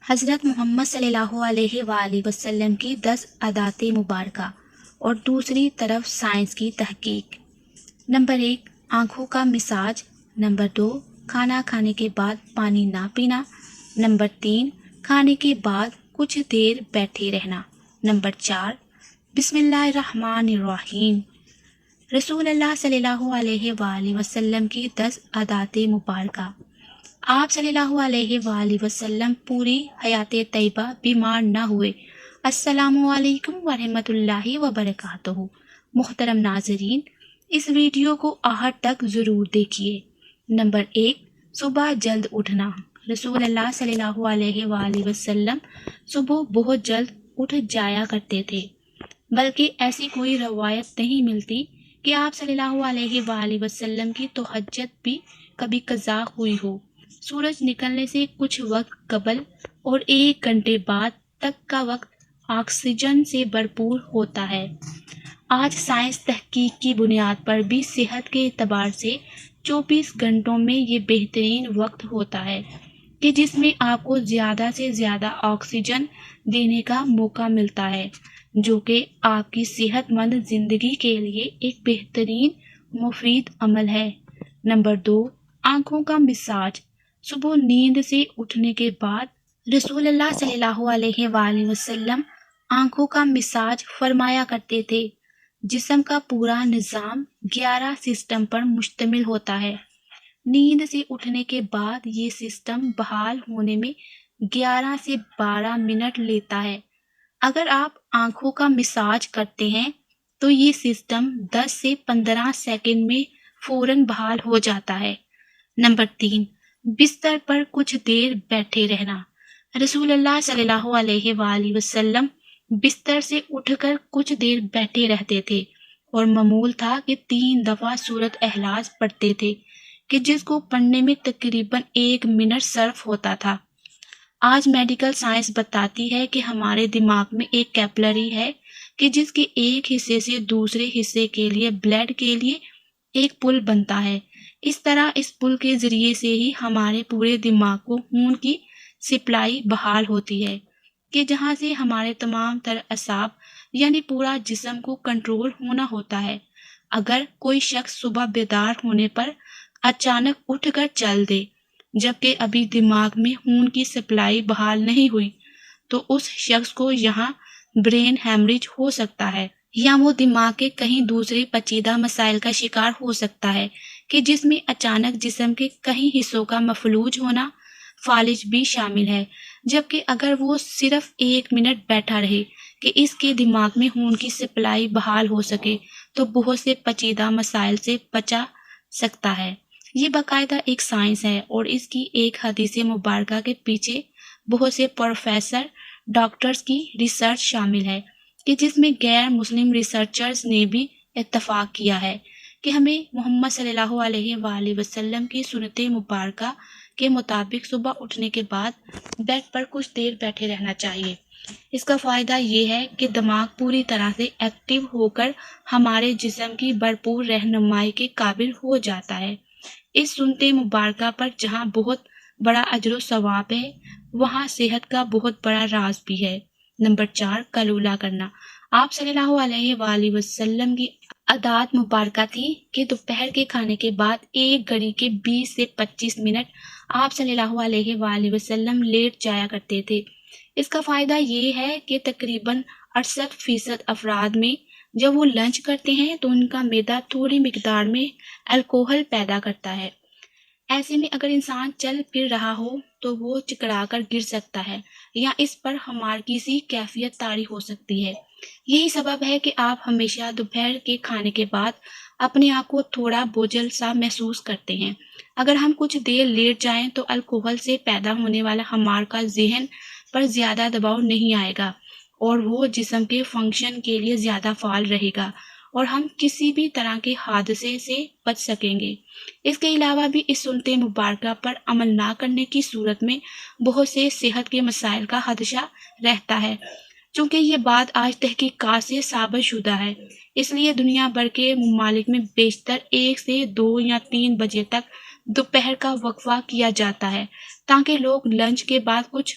حضرت محمد صلی اللہ علیہ وآلہ وسلم کی 10 عادات مبارکہ اور دوسری طرف سائنس کی تحقیق۔ نمبر 1، آنکھوں کا مساج۔ نمبر 2، کھانا کھانے کے بعد پانی نہ پینا۔ نمبر 3، کھانے کے بعد کچھ دیر بیٹھے رہنا۔ نمبر 4، بسم اللہ الرحمن الرحیم۔ رسول اللہ صلی اللہ علیہ وآلہ وسلم کی 10 عادات مبارکہ۔ آپ صلی اللہ علیہ وآلہ وسلم پوری حیات طیبہ بیمار نہ ہوئے۔ السلام علیکم ورحمۃ اللہ وبرکاتہ۔ محترم ناظرین، اس ویڈیو کو آخر تک ضرور دیکھیے۔ نمبر 1، صبح جلد اٹھنا۔ رسول اللہ صلی اللہ علیہ وآلہ وسلم صبح بہت جلد اٹھ جایا کرتے تھے، بلکہ ایسی کوئی روایت نہیں ملتی کہ آپ صلی اللہ علیہ وآلہ وسلم کی تہجد بھی کبھی قضا ہوئی ہو۔ سورج نکلنے سے کچھ وقت قبل اور 1 گھنٹے بعد تک کا وقت آکسیجن سے بھرپور ہوتا ہے۔ آج سائنس تحقیق کی بنیاد پر بھی صحت کے اعتبار سے 24 گھنٹوں میں یہ بہترین وقت ہوتا ہے کہ جس میں آپ کو زیادہ سے زیادہ آکسیجن دینے کا موقع ملتا ہے، جو کہ آپ کی صحت مند زندگی کے لیے ایک بہترین مفید عمل ہے۔ نمبر 2، آنکھوں کا مساج۔ صبح نیند سے اٹھنے کے بعد رسول اللہ صلی اللہ علیہ وآلہ وسلم آنکھوں کا مساج فرمایا کرتے تھے۔ جسم کا پورا نظام 11 سسٹم پر مشتمل ہوتا ہے۔ نیند سے اٹھنے کے بعد یہ سسٹم بحال ہونے میں 11 سے 12 منٹ لیتا ہے۔ اگر آپ آنکھوں کا مساج کرتے ہیں تو یہ سسٹم 10 سے 15 سیکنڈ میں فوراً بحال ہو جاتا ہے۔ نمبر 3، بستر پر کچھ دیر بیٹھے رہنا۔ رسول اللہ صلی اللہ علیہ وآلہ وسلم بستر سے اٹھ کر کچھ دیر بیٹھے رہتے تھے اور معمول تھا کہ 3 دفعہ سورۃ اخلاص پڑھتے تھے، کہ جس کو پڑھنے میں تقریباً 1 منٹ صرف ہوتا تھا۔ آج میڈیکل سائنس بتاتی ہے کہ ہمارے دماغ میں ایک کیپلری ہے کہ جس کے ایک حصے سے دوسرے حصے کے لیے بلڈ کے لیے ایک پل بنتا ہے۔ اس طرح اس پل کے ذریعے سے ہی ہمارے پورے دماغ کو خون کی سپلائی بحال ہوتی ہے، کہ جہاں سے ہمارے تمام تر اعصاب یعنی پورا جسم کو کنٹرول ہونا ہوتا ہے۔ اگر کوئی شخص صبح بیدار ہونے پر اچانک اٹھ کر چل دے جبکہ ابھی دماغ میں خون کی سپلائی بحال نہیں ہوئی، تو اس شخص کو یہاں برین ہیمریج ہو سکتا ہے، یا وہ دماغ کے کہیں دوسرے پیچیدہ مسائل کا شکار ہو سکتا ہے، کہ جس میں اچانک جسم کے کئی حصوں کا مفلوج ہونا، فالج بھی شامل ہے۔ جبکہ اگر وہ صرف 1 منٹ بیٹھا رہے کہ اس کے دماغ میں خون کی سپلائی بحال ہو سکے تو بہت سے پیچیدہ مسائل سے بچا سکتا ہے۔ یہ باقاعدہ ایک سائنس ہے اور اس کی ایک حدیث مبارکہ کے پیچھے بہت سے پروفیسر ڈاکٹرز کی ریسرچ شامل ہے، کہ جس میں غیر مسلم ریسرچرز نے بھی اتفاق کیا ہے کہ ہمیں محمد صلی اللہ علیہ وآلہ وسلم کی سنت مبارکہ کے مطابق صبح اٹھنے کے بعد بیڈ پر کچھ دیر بیٹھے رہنا چاہیے۔ اس کا فائدہ یہ ہے کہ دماغ پوری طرح سے ایکٹیو ہو کر ہمارے جسم کی بھرپور رہنمائی کے قابل ہو جاتا ہے۔ اس سنت مبارکہ پر جہاں بہت بڑا اجر و ثواب ہے، وہاں صحت کا بہت بڑا راز بھی ہے۔ نمبر 4، قیلولہ کرنا۔ آپ صلی اللہ علیہ وآلہ وسلم کی عادات مبارکہ تھی کہ دوپہر کے کھانے کے بعد 1 گھڑی کے 20 سے 25 منٹ آپ صلی اللہ علیہ وآلہ وسلم لیٹ جایا کرتے تھے۔ اس کا فائدہ یہ ہے کہ تقریباً 68% افراد میں جب وہ لنچ کرتے ہیں تو ان کا معدہ تھوڑی مقدار میں الکوہل پیدا کرتا ہے۔ ایسے میں اگر انسان چل پھر رہا ہو تو وہ چکرا کر گر سکتا ہے یا اس پر ہمارگی سی کیفیت طاری ہو سکتی ہے۔ یہی سبب ہے کہ آپ ہمیشہ دوپہر کے کھانے کے بعد اپنے آپ کو تھوڑا بوجھل سا محسوس کرتے ہیں۔ اگر ہم کچھ دیر لیٹ جائیں تو الکوہل سے پیدا ہونے والا ہمار کا ذہن پر زیادہ دباؤ نہیں آئے گا اور وہ جسم کے فنکشن کے لیے زیادہ فعال رہے گا اور ہم کسی بھی طرح کے حادثے سے بچ سکیں گے۔ اس کے علاوہ بھی اس سنت مبارکہ پر عمل نہ کرنے کی صورت میں بہت سے صحت کے مسائل کا خدشہ رہتا ہے۔ چونکہ یہ بات آج تحقیقات سے ثابت شدہ ہے، اس لیے دنیا بھر کے ممالک میں بیشتر 1 سے 2 یا 3 بجے تک دوپہر کا وقفہ کیا جاتا ہے تاکہ لوگ لنچ کے بعد کچھ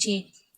6,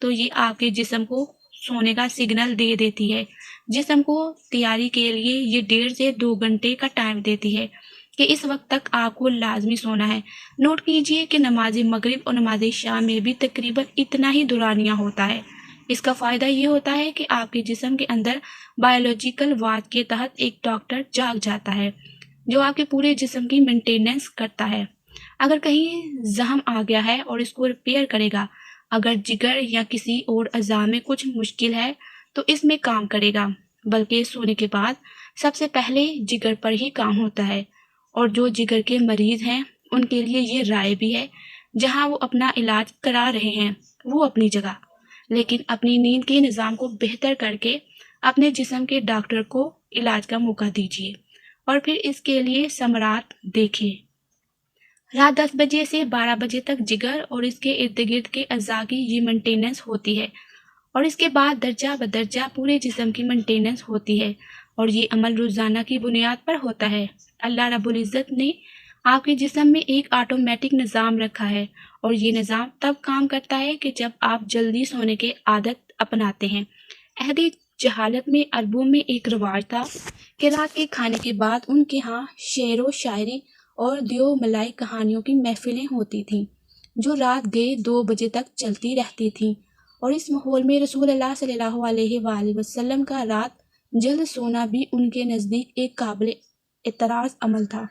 تو یہ آپ کے جسم کو سونے کا سگنل دے دیتی ہے۔ جسم کو تیاری کے لیے یہ 1.5 سے 2 گھنٹے کا ٹائم دیتی ہے کہ اس وقت تک آپ کو لازمی سونا ہے۔ نوٹ کیجئے کہ نماز مغرب اور نماز عشاء میں بھی تقریباً اتنا ہی دورانیہ ہوتا ہے۔ اس کا فائدہ یہ ہوتا ہے کہ آپ کے جسم کے اندر بایولوجیکل واٹ کے تحت ایک ڈاکٹر جاگ جاتا ہے جو آپ کے پورے جسم کی مینٹیننس کرتا ہے۔ اگر کہیں زخم آ گیا ہے اور اس کو ریپیئر کرے گا، اگر جگر یا کسی اور اعضاء میں کچھ مشکل ہے تو اس میں کام کرے گا، بلکہ سونے کے بعد سب سے پہلے جگر پر ہی کام ہوتا ہے۔ اور جو جگر کے مریض ہیں ان کے لیے یہ رائے بھی ہے، جہاں وہ اپنا علاج کرا رہے ہیں وہ اپنی جگہ، لیکن اپنی نیند کے نظام کو بہتر کر کے اپنے جسم کے ڈاکٹر کو علاج کا موقع دیجیے اور پھر اس کے لیے ثمرات دیکھیں۔ رات 10 بجے سے 12 بجے تک جگر اور اس کے ارد گرد کے اعضاء کی یہ مینٹیننس ہوتی ہے، اور اس کے بعد درجہ بدرجہ پورے جسم کی مینٹیننس ہوتی ہے، اور یہ عمل روزانہ کی بنیاد پر ہوتا ہے۔ اللہ رب العزت نے آپ کے جسم میں ایک آٹومیٹک نظام رکھا ہے، اور یہ نظام تب کام کرتا ہے کہ جب آپ جلدی سونے کے عادت اپناتے ہیں۔ عہد جہالت میں عربوں میں ایک رواج تھا کہ رات کے کھانے کے بعد ان کے ہاں شعر و شاعری اور دیو ملائی کہانیوں کی محفلیں ہوتی تھیں جو رات گئے 2 بجے تک چلتی رہتی تھیں، اور اس ماحول میں رسول اللہ صلی اللہ علیہ وآلہ وسلم کا رات جلد سونا بھی ان کے نزدیک ایک قابل اعتراض عمل تھا۔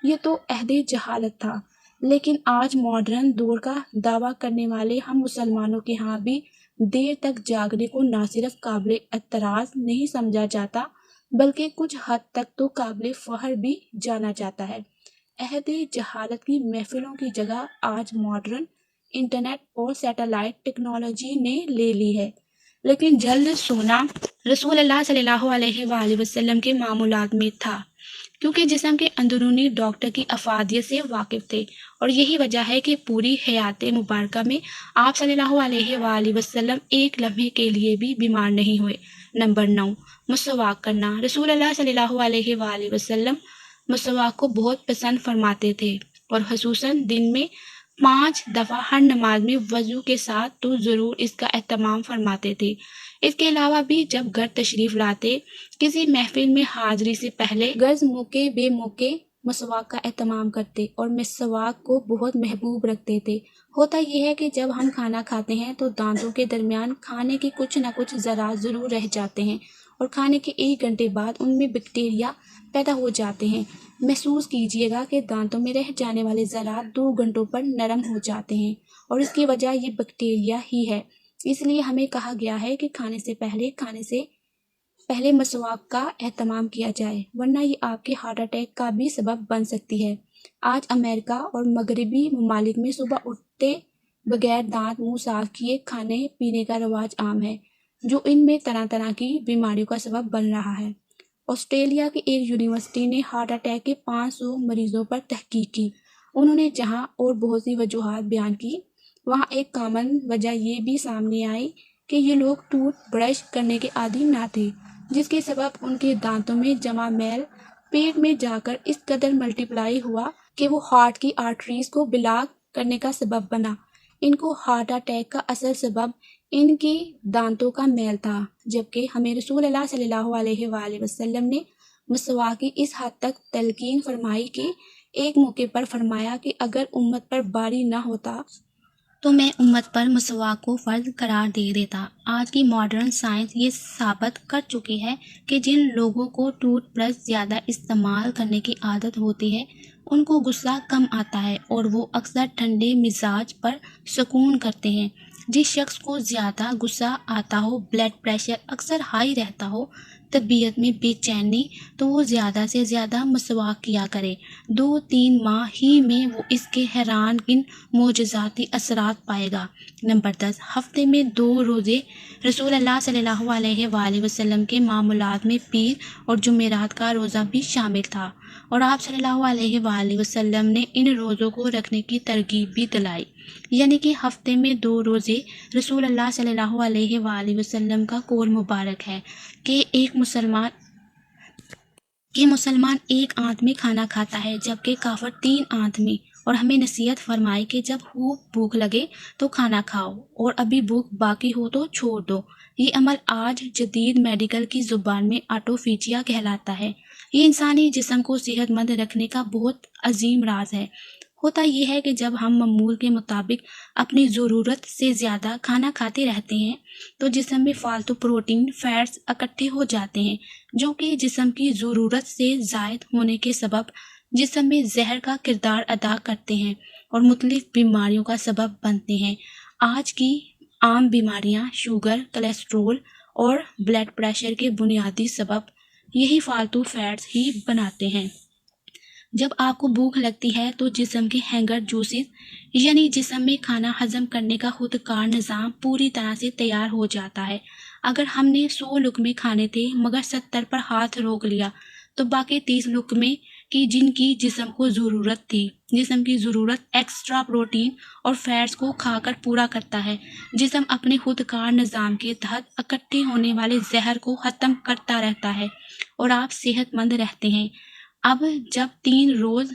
یہ تو عہد جہالت تھا، لیکن آج ماڈرن دور کا دعویٰ کرنے والے ہم مسلمانوں کے ہاں بھی دیر تک جاگنے کو نہ صرف قابل اعتراض نہیں سمجھا جاتا بلکہ کچھ حد تک تو قابل فخر بھی جانا جاتا ہے۔ عہد جہالت کی محفلوں کی جگہ آج ماڈرن انٹرنیٹ اور سیٹلائٹ ٹیکنالوجی نے لے لی ہے، لیکن جلد سونا رسول اللہ صلی اللہ علیہ وآلہ وسلم کے معمولات میں تھا، کیونکہ جسم کے اندرونی ڈاکٹر کی افادیت سے واقف تھے، اور یہی وجہ ہے کہ پوری حیات مبارکہ میں آپ صلی اللہ علیہ وآلہ وسلم ایک لمحے کے لیے بھی بیمار نہیں ہوئے۔ نمبر 9، مسواک کرنا۔ رسول اللہ صلی اللہ علیہ وآلہ وسلم مسواک کو بہت پسند فرماتے تھے، اور خصوصاً دن میں 5 دفعہ ہر نماز میں وضو کے ساتھ تو ضرور اس کا اہتمام فرماتے تھے۔ اس کے علاوہ بھی جب گھر تشریف لاتے، کسی محفل میں حاضری سے پہلے غرض موقع بے موقع مسواک کا اہتمام کرتے اور مسواک کو بہت محبوب رکھتے تھے۔ ہوتا یہ ہے کہ جب ہم کھانا کھاتے ہیں تو دانتوں کے درمیان کھانے کے کچھ نہ کچھ ذرات ضرور رہ جاتے ہیں، اور کھانے کے 1 گھنٹے بعد ان میں بیکٹیریا پیدا ہو جاتے ہیں۔ محسوس کیجئے گا کہ دانتوں میں رہ جانے والے ذرات 2 گھنٹوں پر نرم ہو جاتے ہیں، اور اس کی وجہ یہ بیکٹیریا ہی ہے۔ اس لیے ہمیں کہا گیا ہے کہ کھانے سے پہلے مسواک کا اہتمام کیا جائے، ورنہ یہ آپ کے ہارٹ اٹیک کا بھی سبب بن سکتی ہے۔ آج امریکہ اور مغربی ممالک میں صبح اٹھتے بغیر دانت منہ صاف کیے کھانے پینے کا رواج عام ہے، جو ان میں طرح طرح کی بیماریوں کا سبب بن رہا ہے۔ آسٹریلیا کی ایک یونیورسٹی نے ہارٹ اٹیک کے 500 مریضوں پر تحقیق کی۔ انہوں نے جہاں اور بہت سی وجوہات بیان کی، وہاں ایک کامن وجہ یہ بھی سامنے آئی کہ یہ لوگ ٹوتھ برش کرنے کے عادی نہ تھے، جس کے سبب ان کے دانتوں میں جمع میل پیٹ میں جا کر اس قدر ملٹیپلائی ہوا کہ وہ ہارٹ کی آرٹریز کو بلاک کرنے کا سبب بنا۔ ان کو ہارٹ اٹیک کا اصل سبب ان کی دانتوں کا میل تھا، جبکہ ہمیں رسول اللہ صلی اللہ علیہ وآلہ وسلم نے مسواک کی اس حد تک تلقین فرمائی کہ ایک موقع پر فرمایا کہ اگر امت پر باری نہ ہوتا تو میں امت پر مسواک کو فرض قرار دے دیتا۔ آج کی ماڈرن سائنس یہ ثابت کر چکی ہے کہ جن لوگوں کو ٹوتھ برش زیادہ استعمال کرنے کی عادت ہوتی ہے ان کو غصہ کم آتا ہے، اور وہ اکثر ٹھنڈے مزاج پر سکون کرتے ہیں۔ جس شخص کو زیادہ غصہ آتا ہو، بلڈ پریشر اکثر ہائی رہتا ہو، طبیعت میں بے چینی، تو وہ زیادہ سے زیادہ مسواک کیا کرے۔ 2-3 ماہ ہی میں وہ اس کے حیران کن معجزاتی اثرات پائے گا۔ نمبر 10، ہفتے میں 2 روزے۔ رسول اللہ صلی اللہ علیہ وآلہ وسلم کے معمولات میں پیر اور جمعرات کا روزہ بھی شامل تھا، اور آپ صلی اللہ علیہ وآلہ وسلم نے ان روزوں کو رکھنے کی ترغیب بھی دلائی، یعنی کہ ہفتے میں 2 روزے۔ رسول اللہ صلی اللہ علیہ وآلہ وسلم کا قول مبارک ہے کہ مسلمان ایک آنت میں کھانا کھاتا ہے، جبکہ کافر 3 آنت میں، اور ہمیں نصیحت فرمائی کہ جب خوب بھوک لگے تو کھانا کھاؤ اور ابھی بھوک باقی ہو تو چھوڑ دو۔ یہ عمل آج جدید میڈیکل کی زبان میں آٹوفیجیا کہلاتا ہے۔ یہ انسانی جسم کو صحت مند رکھنے کا بہت عظیم راز ہے۔ ہوتا یہ ہے کہ جب ہم معمول کے مطابق اپنی ضرورت سے زیادہ کھانا کھاتے رہتے ہیں تو جسم میں فالتو پروٹین فیٹس اکٹھے ہو جاتے ہیں، جو کہ جسم کی ضرورت سے زائد ہونے کے سبب جسم میں زہر کا کردار ادا کرتے ہیں اور مختلف بیماریوں کا سبب بنتے ہیں۔ آج کی عام بیماریاں شوگر، کولیسٹرول اور بلڈ پریشر کے بنیادی سبب یہی فالتو فیٹس ہی بناتے ہیں۔ جب آپ کو بھوک لگتی ہے تو جسم کے ہینگر جوسز یعنی جسم میں کھانا ہضم کرنے کا خود کار نظام پوری طرح سے تیار ہو جاتا ہے۔ اگر ہم نے 100 لقمے کھانے تھے مگر 70 پر ہاتھ روک لیا تو باقی 30 لقمے کی جن کی جسم کو ضرورت تھی، جسم کی ضرورت ایکسٹرا پروٹین اور فیٹس کو کھا کر پورا کرتا ہے۔ جسم اپنے خود کار نظام کے تحت اکٹھے ہونے والے زہر کو ختم کرتا رہتا ہے اور آپ صحت مند رہتے ہیں۔ اب جب 3 روز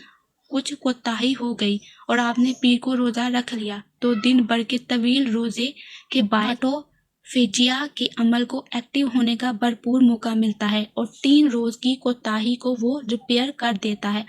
کچھ کوتاہی ہو گئی اور آپ نے پیر کو روزہ رکھ لیا تو دن بھر کے طویل روزے کے بعد آٹوفیجیا کے عمل کو ایکٹیو ہونے کا بھرپور موقع ملتا ہے اور 3 روز کی کوتاہی کو وہ ریپیئر کر دیتا ہے۔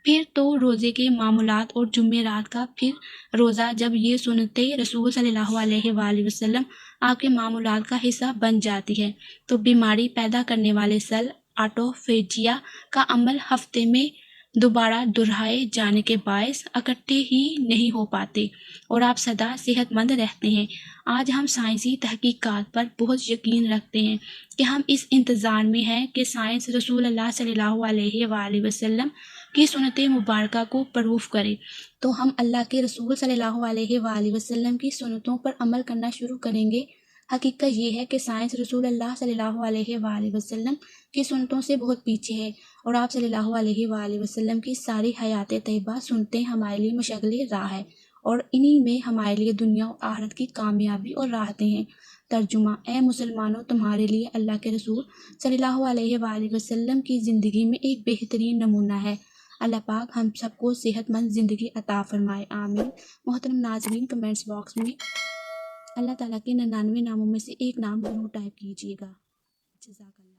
پھر تو روزے کے معمولات اور جمعرات کا پھر روزہ جب یہ سنتے رسول صلی اللہ علیہ وآلہ وسلم آپ کے معمولات کا حصہ بن جاتی ہے تو بیماری پیدا کرنے والے سیل آٹوفیجیا کا عمل ہفتے میں دوبارہ دہرائے جانے کے باعث اکٹھے ہی نہیں ہو پاتے اور آپ سدا صحت مند رہتے ہیں۔ آج ہم سائنسی تحقیقات پر بہت یقین رکھتے ہیں کہ ہم اس انتظار میں ہیں کہ سائنس رسول اللہ صلی اللہ علیہ وآلہ وسلم کی سنت مبارکہ کو پروف کرے تو ہم اللہ کے رسول صلی اللہ علیہ وآلہ وسلم کی سنتوں پر عمل کرنا شروع کریں گے۔ حقیقت یہ ہے کہ سائنس رسول اللہ صلی اللہ علیہ وآلہ وسلم کی سنتوں سے بہت پیچھے ہے اور آپ صلی اللہ علیہ وآلہ وسلم کی ساری حیات طیبہ سنتے ہمارے لیے مشغل راہ ہے اور انہی میں ہمارے لیے دنیا و آخرت کی کامیابی اور راحتیں ہیں۔ ترجمہ: اے مسلمانوں، تمہارے لیے اللہ کے رسول صلی اللہ علیہ وآلہ وسلم کی زندگی میں ایک بہترین نمونہ ہے۔ اللہ پاک ہم سب کو صحت مند زندگی عطا فرمائے، آمین۔ محترم ناظرین، کمنٹس باکس میں اللہ تعالیٰ کے 99 ناموں میں سے ایک نام ضرور ٹائپ کیجیے گا۔ جزاک اللہ۔